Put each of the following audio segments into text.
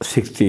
60।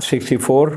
64।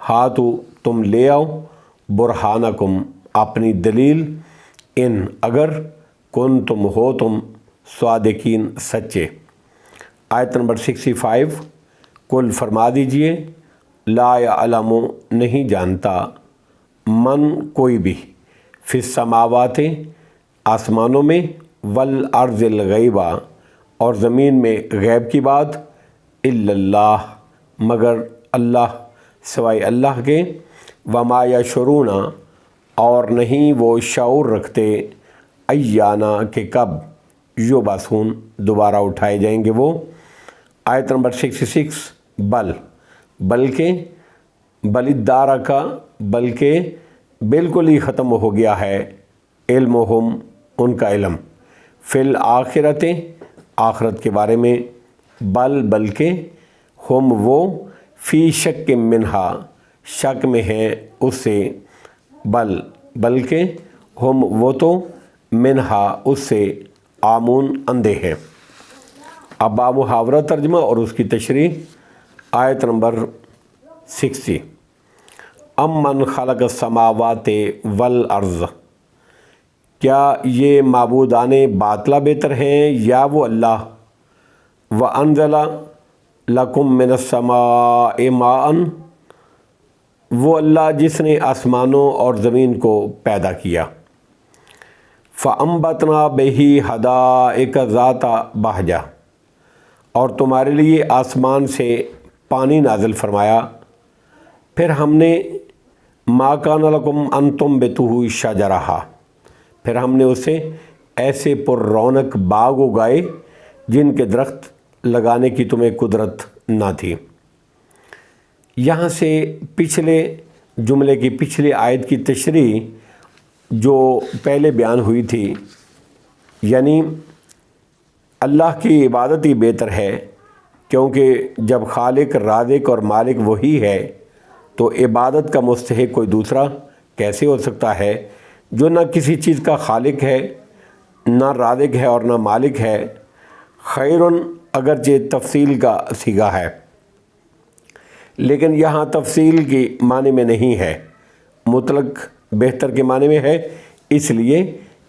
ہاتو تم لے آؤ برہانکم اپنی دلیل ان اگر کن تم ہو تم صادقین سچے۔ آیت نمبر 65 کل فرما دیجئے لا یعلم نہیں جانتا من کوئی بھی فی السماوات آسمانوں میں والارض الغیبہ اور زمین میں غیب کی بات الا اللہ مگر اللہ سوائے اللہ کے وما یشعرون اور نہیں وہ شعور رکھتے ایانا کہ کب یبعثون دوبارہ اٹھائے جائیں گے وہ۔ آیت نمبر 66 بلکہ الدارہ کا بلکہ بالکل ہی ختم ہو گیا ہے علمہم ان کا علم فی الآخرت آخرت کے بارے میں بلکہ ہم وہ فی شک منہا شک میں ہیں اس سے بلکہ ہم وہ تو منہا اس سے آمون اندھے ہیں۔ اب محاورہ ترجمہ اور اس کی تشریح۔ آیت نمبر 60 من خلق السماوات والارض کیا یہ معبودان باطلہ بہتر ہیں یا وہ اللہ وانزل لکم من السماء ماء وہ اللہ جس نے آسمانوں اور زمین کو پیدا کیا فَأَنبَتْنَا بِهِ حَدَائِقَ ذَاتَ بَہْجَةٍ اور تمہارے لیے آسمان سے پانی نازل فرمایا پھر ہم نے مَا كَانَ لَكُمْ أَن تُنبِتُوهُ شَجَرَهَا پھر ہم نے اسے ایسے پر رونق باغ اگائے جن کے درخت لگانے کی تمہیں قدرت نہ تھی۔ یہاں سے پچھلے جملے کی پچھلی آیت کی تشریح جو پہلے بیان ہوئی تھی یعنی اللہ کی عبادت ہی بہتر ہے کیونکہ جب خالق رازق اور مالک وہی ہے تو عبادت کا مستحق کوئی دوسرا کیسے ہو سکتا ہے جو نہ کسی چیز کا خالق ہے نہ رازق ہے اور نہ مالک ہے۔ خیرن اگرچہ تفصیل کا صیغہ ہے لیکن یہاں تفصیل کی معنی میں نہیں ہے، مطلق بہتر کے معنی میں ہے، اس لیے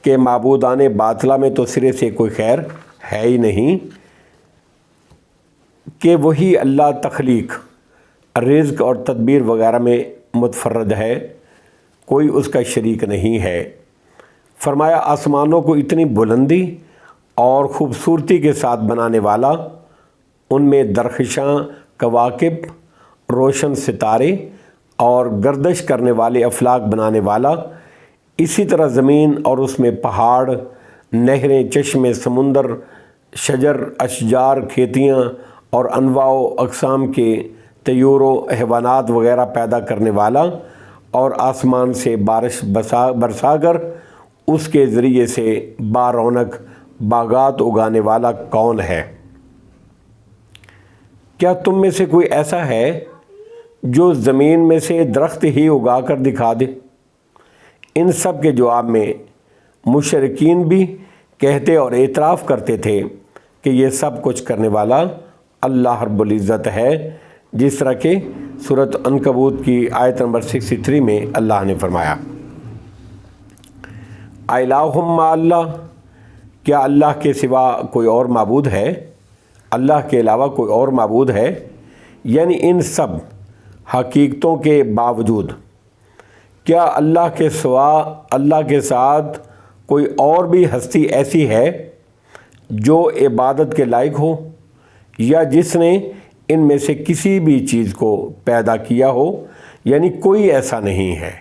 کہ معبودان باطلہ میں تو سرے سے کوئی خیر ہے ہی نہیں کہ وہی اللہ تخلیق رزق اور تدبیر وغیرہ میں متفرد ہے، کوئی اس کا شریک نہیں ہے۔ فرمایا آسمانوں کو اتنی بلندی اور خوبصورتی کے ساتھ بنانے والا، ان میں درخشاں کواکب، روشن ستارے اور گردش کرنے والے افلاک بنانے والا، اسی طرح زمین اور اس میں پہاڑ، نہریں، چشمے، سمندر، شجر، اشجار، کھیتیاں اور انواع و اقسام کے طیور و حیوانات وغیرہ پیدا کرنے والا اور آسمان سے بارش برسا کر اس کے ذریعے سے بارونق باغات اگانے والا کون ہے؟ کیا تم میں سے کوئی ایسا ہے جو زمین میں سے درخت ہی اگا کر دکھا دے؟ ان سب کے جواب میں مشرکین بھی کہتے اور اعتراف کرتے تھے کہ یہ سب کچھ کرنے والا اللہ رب العزت ہے، جس طرح کہ سورۃ عنکبوت کی آیت نمبر 63 میں اللہ نے فرمایا الہ مع اللہ کیا اللہ کے سوا کوئی اور معبود ہے؟ اللہ کے علاوہ کوئی اور معبود ہے؟ یعنی ان سب حقیقتوں کے باوجود کیا اللہ کے سوا اللہ کے ساتھ کوئی اور بھی ہستی ایسی ہے جو عبادت کے لائق ہو یا جس نے ان میں سے کسی بھی چیز کو پیدا کیا ہو؟ یعنی کوئی ایسا نہیں ہے،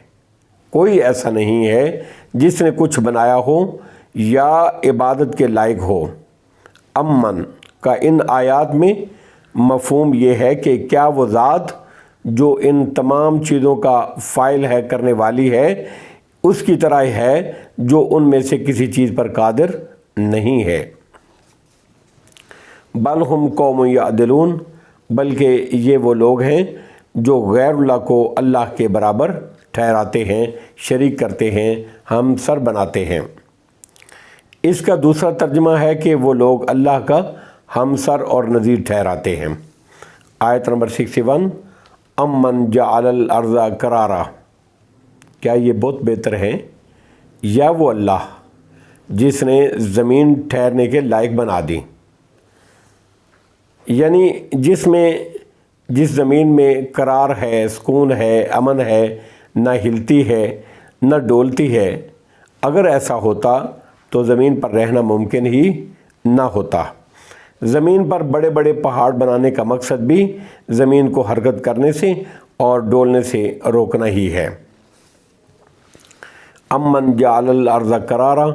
کوئی ایسا نہیں ہے جس نے کچھ بنایا ہو یا عبادت کے لائق ہو۔ امن کا ان آیات میں مفہوم یہ ہے کہ کیا وہ ذات جو ان تمام چیزوں کا فاعل ہے، کرنے والی ہے، اس کی طرح ہے جو ان میں سے کسی چیز پر قادر نہیں ہے۔ بل ہم قوم یعدلون بلکہ یہ وہ لوگ ہیں جو غیر اللہ کو اللہ کے برابر ٹھہراتے ہیں، شریک کرتے ہیں، ہمسر بناتے ہیں۔ اس کا دوسرا ترجمہ ہے کہ وہ لوگ اللہ کا ہمسر اور نظیر ٹھہراتے ہیں۔ آیت نمبر 61 امن جعل الارض قرارا، کیا یہ بہت بہتر ہیں یا وہ اللہ جس نے زمین ٹھہرنے کے لائق بنا دی؟ یعنی جس زمین میں قرار ہے، سکون ہے، امن ہے، نہ ہلتی ہے نہ ڈولتی ہے، اگر ایسا ہوتا تو زمین پر رہنا ممکن ہی نہ ہوتا۔ زمین پر بڑے بڑے پہاڑ بنانے کا مقصد بھی زمین کو حرکت کرنے سے اور ڈولنے سے روکنا ہی ہے۔ امن جعل الارض قرارا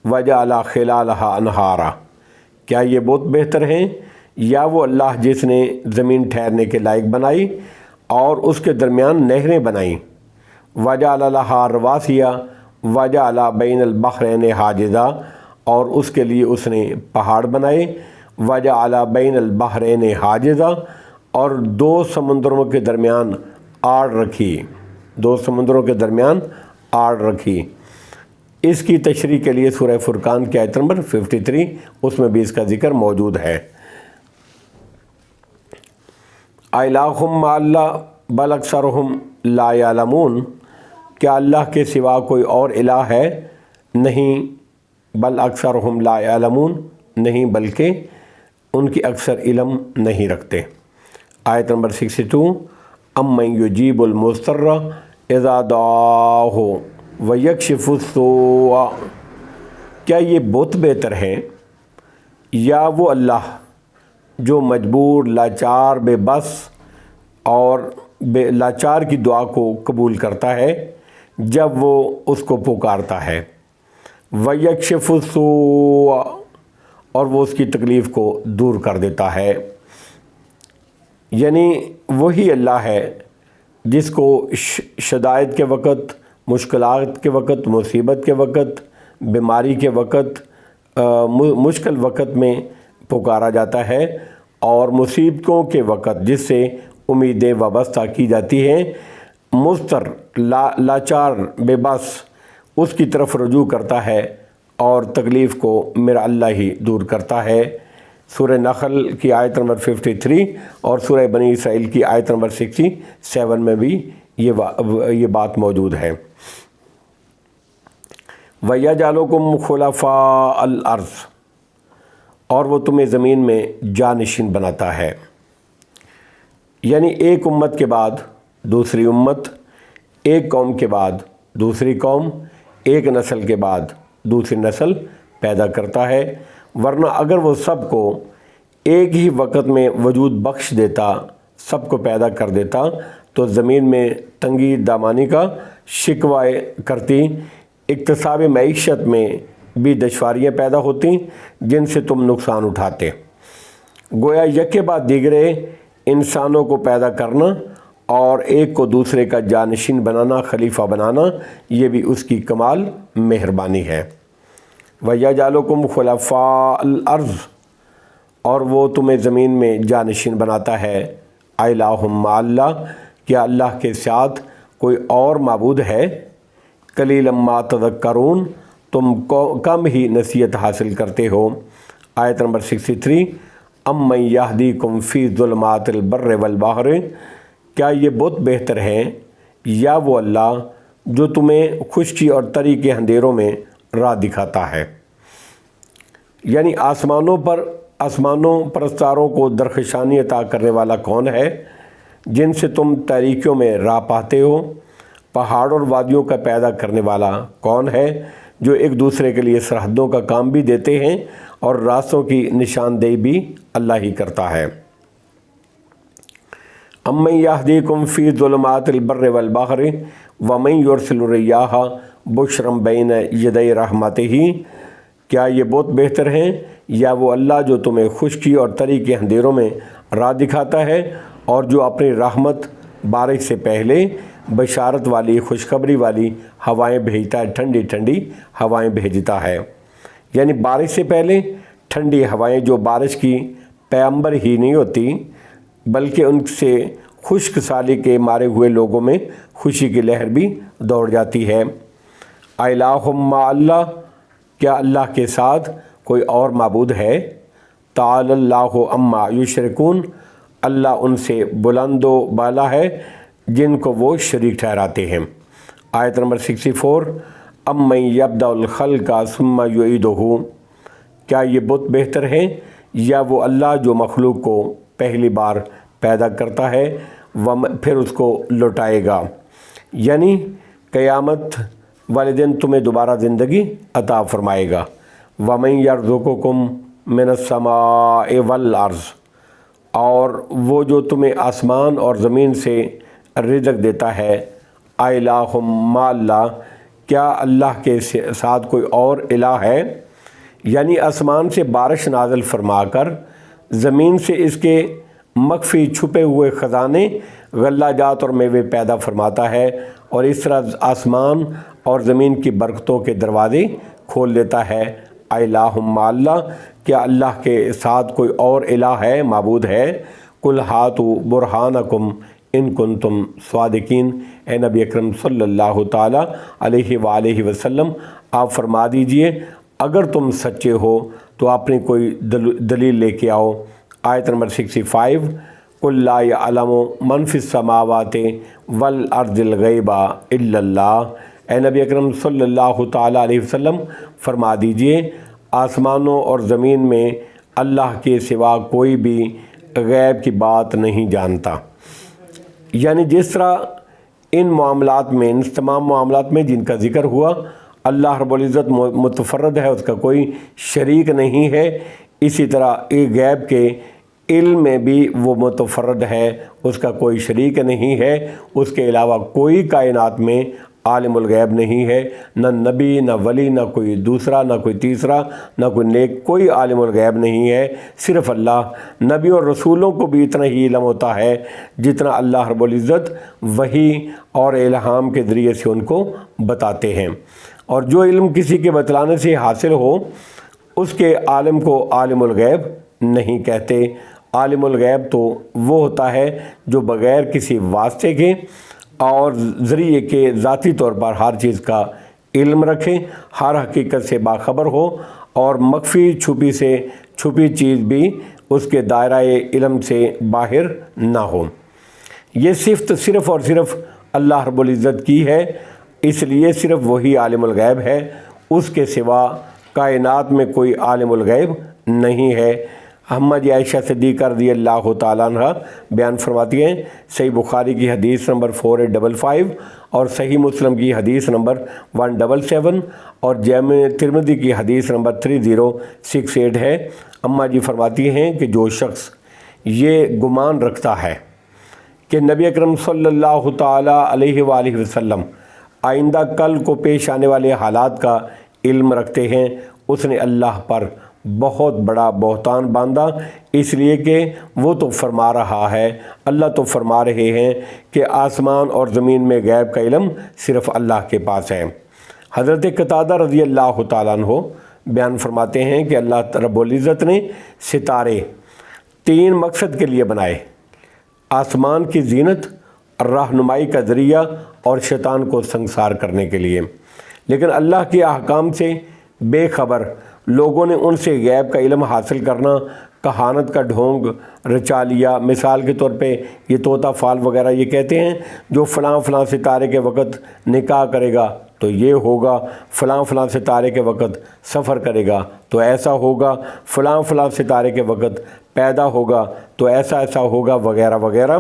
وجعل خلالها انہارا، کیا یہ بہت بہتر ہیں یا وہ اللہ جس نے زمین ٹھہرنے کے لائق بنائی اور اس کے درمیان نہریں بنائیں، وجعل لها رواسیا وجعل بین البحرین حاجزا، اور اس کے لیے اس نے پہاڑ بنائے، وجعل بین البحرین حاجزا، اور دو سمندروں کے درمیان آڑ رکھی، دو سمندروں کے درمیان آڑ رکھی۔ اس کی تشریح کے لیے سورہ فرقان کی آیت نمبر 53، اس میں بھی اس کا ذکر موجود ہے۔ الہ مع اللہ بل اکثرہم لا یعلمون، کیا اللہ کے سوا کوئی اور الہ ہے؟ نہیں، بل اکثرہم لا یعلمون، نہیں بلکہ ان کی اکثر علم نہیں رکھتے۔ آیت نمبر 62، امن یجیب المضطر اذا دعاہ ویکشف السوء، کیا یہ بہت بہتر ہیں یا وہ اللہ جو مجبور، لاچار، بے بس اور لاچار کی دعا کو قبول کرتا ہے جب وہ اس کو پکارتا ہے، ویکشف السوء، اور وہ اس کی تکلیف کو دور کر دیتا ہے۔ یعنی وہی اللہ ہے جس کو شدائد کے وقت، مشکلات کے وقت، مصیبت کے وقت، بیماری کے وقت، مشکل وقت میں پکارا جاتا ہے، اور مصیبتوں کے وقت جس سے امیدیں وابستہ کی جاتی ہیں، مضطر، لاچار، بے بس، اس کی طرف رجوع کرتا ہے اور تکلیف کو میرا اللہ ہی دور کرتا ہے۔ سورہ نحل کی آیت نمبر 53 اور سورہ بنی اسرائیل کی آیت نمبر 67 میں بھی یہ بات موجود ہے۔ وَيَجْعَلُكُمْ خُلَفَاءَ الْأَرْضِ، اور وہ تمہیں زمین میں جانشین بناتا ہے۔ یعنی ایک امت کے بعد دوسری امت، ایک قوم کے بعد دوسری قوم، ایک نسل کے بعد دوسری نسل پیدا کرتا ہے، ورنہ اگر وہ سب کو ایک ہی وقت میں وجود بخش دیتا، سب کو پیدا کر دیتا، تو زمین میں تنگی دامانی کا شکوہ کرتی، اکتساب معیشت میں بھی دشواریاں پیدا ہوتی جن سے تم نقصان اٹھاتے۔ گویا یکے بعد دیگرے انسانوں کو پیدا کرنا اور ایک کو دوسرے کا جانشین بنانا، خلیفہ بنانا، یہ بھی اس کی کمال مہربانی ہے۔ وَيَجْعَلُكُمْ خُلَفَاءَ الْأَرْضِ، اور وہ تمہیں زمین میں جانشین بناتا ہے۔ الہ مع اللہ، کیا اللہ کے ساتھ کوئی اور معبود ہے؟ قلیلا ما تذکرون، تم کم ہی نصیحت حاصل کرتے ہو۔ آیت نمبر 63، امن یہدیکم فی ظلمات البر والبحر، کیا یہ بہت بہتر ہیں یا وہ اللہ جو تمہیں خشکی اور تری کے اندھیروں میں راہ دکھاتا ہے؟ یعنی آسمانوں پرستاروں کو درخشانی عطا کرنے والا کون ہے جن سے تم تاریکیوں میں راہ پاتے ہو؟ پہاڑ اور وادیوں کا پیدا کرنے والا کون ہے جو ایک دوسرے کے لیے سرحدوں کا کام بھی دیتے ہیں اور راستوں کی نشاندہی بھی اللہ ہی کرتا ہے۔ امن یہدیکم فی ظلمات البر والبحر ومن یرسل الریاح بشرا بین یدی رحمتہ، کیا یہ بہت بہتر ہیں یا وہ اللہ جو تمہیں خشکی اور تری کے اندھیروں میں راہ دکھاتا ہے اور جو اپنی رحمت، بارش سے پہلے بشارت والی، خوشخبری والی ہوائیں بھیجتا ہے، ٹھنڈی ٹھنڈی ہوائیں بھیجتا ہے۔ یعنی بارش سے پہلے ٹھنڈی ہوائیں جو بارش کی پیغمبر ہی نہیں ہوتی بلکہ ان سے خشک سالی کے مارے ہوئے لوگوں میں خوشی کی لہر بھی دوڑ جاتی ہے۔ الہ مع اللہ، کیا اللہ کے ساتھ کوئی اور معبود ہے؟ تعالی اللہ عما یشرکون، اللہ ان سے بلند و بالا ہے جن کو وہ شریک ٹھہراتے ہیں۔ آیت نمبر 64، امن یبدأ الخلق ثم یعیدہ، کیا یہ بت بہتر ہیں یا وہ اللہ جو مخلوق کو پہلی بار پیدا کرتا ہے پھر اس کو لوٹائے گا، یعنی قیامت والے دن تمہیں دوبارہ زندگی عطا فرمائے گا۔ وَمَن يَرْزُقُكُم مِّنَ السَّمَاءِ وَالْأَرْضِ، اور وہ جو تمہیں آسمان اور زمین سے رزق دیتا ہے۔ اِلٰہٌ مع اللہ، کیا اللہ کے ساتھ کوئی اور الہ ہے؟ یعنی آسمان سے بارش نازل فرما کر زمین سے اس کے مخفی چھپے ہوئے خزانے، غلہ جات اور میوے پیدا فرماتا ہے، اور اس طرح آسمان اور زمین کی برکتوں کے دروازے کھول دیتا ہے۔ اِلٰہٌ مع اللہ، کیا اللہ کے ساتھ کوئی اور الہ ہے، معبود ہے؟ قُلْ ہاتوا برہانکم ان کنتم صادقین، اے نبی اکرم صلی اللہ تعالیٰ علیہ وآلہ وسلم آپ فرما دیجئے اگر تم سچے ہو تو اپنی کوئی دلیل لے کے آؤ۔ آیت نمبر 65، قُلْ لَا يَعْلَمُ مَنْ فِي السَّمَاوَاتِ وَالْأَرْضِ الْغَيْبَ إِلَّا اللَّهُ، اے نبی اکرم صلی اللہ تعالیٰ علیہ وسلم فرما دیجئے آسمانوں اور زمین میں اللہ کے سوا کوئی بھی غیب کی بات نہیں جانتا۔ یعنی جس طرح ان معاملات میں، ان تمام معاملات میں جن کا ذکر ہوا، اللہ رب العزت متفرد ہے، اس کا کوئی شریک نہیں ہے، اسی طرح ایک غیب کے علم میں بھی وہ متفرد ہے، اس کا کوئی شریک نہیں ہے، اس کے علاوہ کوئی کائنات میں عالم الغیب نہیں ہے، نہ نبی، نہ ولی، نہ کوئی دوسرا، نہ کوئی تیسرا، نہ کوئی نیک، کوئی عالم الغیب نہیں ہے، صرف اللہ۔ نبی اور رسولوں کو بھی اتنا ہی علم ہوتا ہے جتنا اللہ رب العزت وحی اور الہام کے ذریعے سے ان کو بتاتے ہیں، اور جو علم کسی کے بتلانے سے حاصل ہو اس کے عالم کو عالم الغیب نہیں کہتے۔ عالم الغیب تو وہ ہوتا ہے جو بغیر کسی واسطے کے اور ذریعے کے ذاتی طور پر ہر چیز کا علم رکھے، ہر حقیقت سے باخبر ہو، اور مخفی چھپی سے چھپی چیز بھی اس کے دائرہ علم سے باہر نہ ہو۔ یہ صفت صرف اور صرف اللہ رب العزت کی ہے، اس لیے صرف وہی عالم الغیب ہے، اس کے سوا کائنات میں کوئی عالم الغیب نہیں ہے۔ حمہ عائشہ صدیقہ رضی اللہ تعالیٰ عنہ بیان فرماتی ہیں، صحیح بخاری کی حدیث نمبر 4855 اور صحیح مسلم کی حدیث نمبر 177 اور جامع ترمذی کی حدیث نمبر 3068 ہے۔ اماں جی فرماتی ہیں کہ جو شخص یہ گمان رکھتا ہے کہ نبی اکرم صلی اللہ تعالیٰ علیہ وآلہ وسلم آئندہ کل کو پیش آنے والے حالات کا علم رکھتے ہیں، اس نے اللہ پر بہت بڑا بہتان باندھا، اس لیے کہ وہ تو فرما رہا ہے، اللہ تو فرما رہے ہیں کہ آسمان اور زمین میں غیب کا علم صرف اللہ کے پاس ہے۔ حضرت قتادہ رضی اللہ تعالیٰ عنہ بیان فرماتے ہیں کہ اللہ رب العزت نے ستارے 3 مقصد کے لیے بنائے: آسمان کی زینت، رہنمائی کا ذریعہ، اور شیطان کو سنگسار کرنے کے لیے، لیکن اللہ کے احکام سے بے خبر لوگوں نے ان سے غیب کا علم حاصل کرنا، کہانت کا ڈھونگ رچا لیا۔ مثال کے طور پہ یہ طوطا فال وغیرہ یہ کہتے ہیں جو فلاں فلاں ستارے کے وقت نکاح کرے گا تو یہ ہوگا، فلاں فلاں ستارے کے وقت سفر کرے گا تو ایسا ہوگا، فلاں فلاں ستارے کے وقت پیدا ہوگا تو ایسا ایسا ہوگا، وغیرہ وغیرہ۔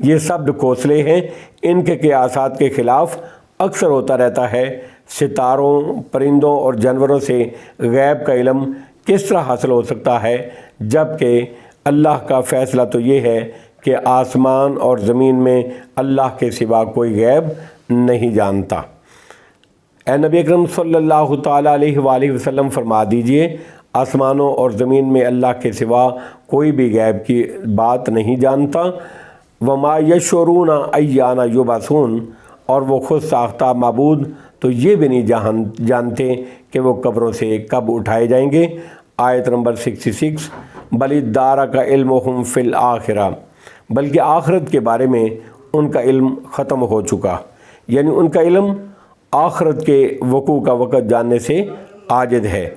یہ سب ڈھکوسلے ہیں، ان کے قیاسات کے خلاف اکثر ہوتا رہتا ہے۔ ستاروں، پرندوں اور جانوروں سے غیب کا علم کس طرح حاصل ہو سکتا ہے، جبکہ اللہ کا فیصلہ تو یہ ہے کہ آسمان اور زمین میں اللہ کے سوا کوئی غیب نہیں جانتا۔ اے نبی اکرم صلی اللہ تعالیٰ علیہ وآلہ وسلم فرما دیجئے آسمانوں اور زمین میں اللہ کے سوا کوئی بھی غیب کی بات نہیں جانتا۔ وما یشعرون ایان یبعثون، اور وہ خود ساختہ معبود تو یہ بھی نہیں جانتے کہ وہ قبروں سے کب اٹھائے جائیں گے۔ آیت نمبر 66، بل ادارک علمہم فی الآخرہ، بلکہ آخرت کے بارے میں ان کا علم ختم ہو چکا، یعنی ان کا علم آخرت کے وقوع کا وقت جاننے سے عاجز ہے،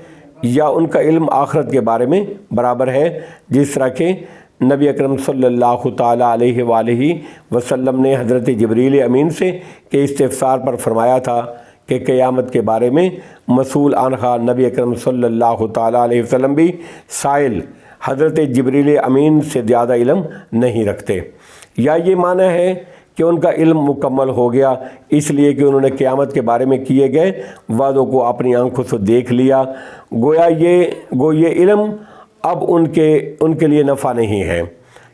یا ان کا علم آخرت کے بارے میں برابر ہے جس طرح کہ نبی اکرم صلی اللہ تعالیٰ علیہ وآلہ وسلم نے حضرت جبریل امین سے کہ استفسار پر فرمایا تھا کہ قیامت کے بارے میں مسئول عنہا نبی اکرم صلی اللہ تعالیٰ علیہ وسلم بھی سائل حضرت جبریل امین سے زیادہ علم نہیں رکھتے، یا یہ معنی ہے کہ ان کا علم مکمل ہو گیا اس لیے کہ انہوں نے قیامت کے بارے میں کیے گئے وعدوں کو اپنی آنکھوں سے دیکھ لیا، گویا یہ علم اب ان کے لیے نفع نہیں ہے،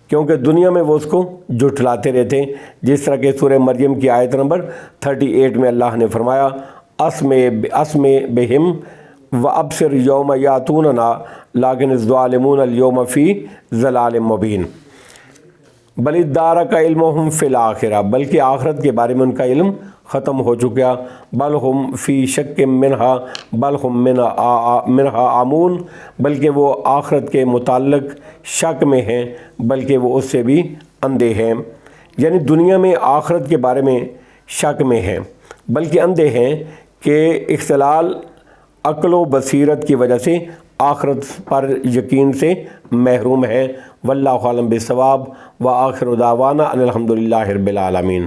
کیونکہ دنیا میں وہ اس کو جھٹلاتے رہتے ہیں، جس طرح کہ سورہ مریم کی آیت نمبر 38 میں اللہ نے فرمایا اسم بہم وابصر یوم یاتوننا لیکن الظالمون اليوم فی ضلال مبین، بل ادارک علمہم فی الآخرہ، بلکہ آخرت کے بارے میں ان کا علم ختم ہو چکا، بل ہم فی شک منہا بل ہم منہا عامون، بلکہ وہ آخرت کے متعلق شک میں ہیں بلکہ وہ اس سے بھی اندھے ہیں، یعنی دنیا میں آخرت کے بارے میں شک میں ہیں بلکہ اندھے ہیں کہ اختلال عقل و بصیرت کی وجہ سے آخرت پر یقین سے محروم ہے۔ واللہ عالم بالصواب، وآخر دعوانا ان الحمد للہ رب العالمین۔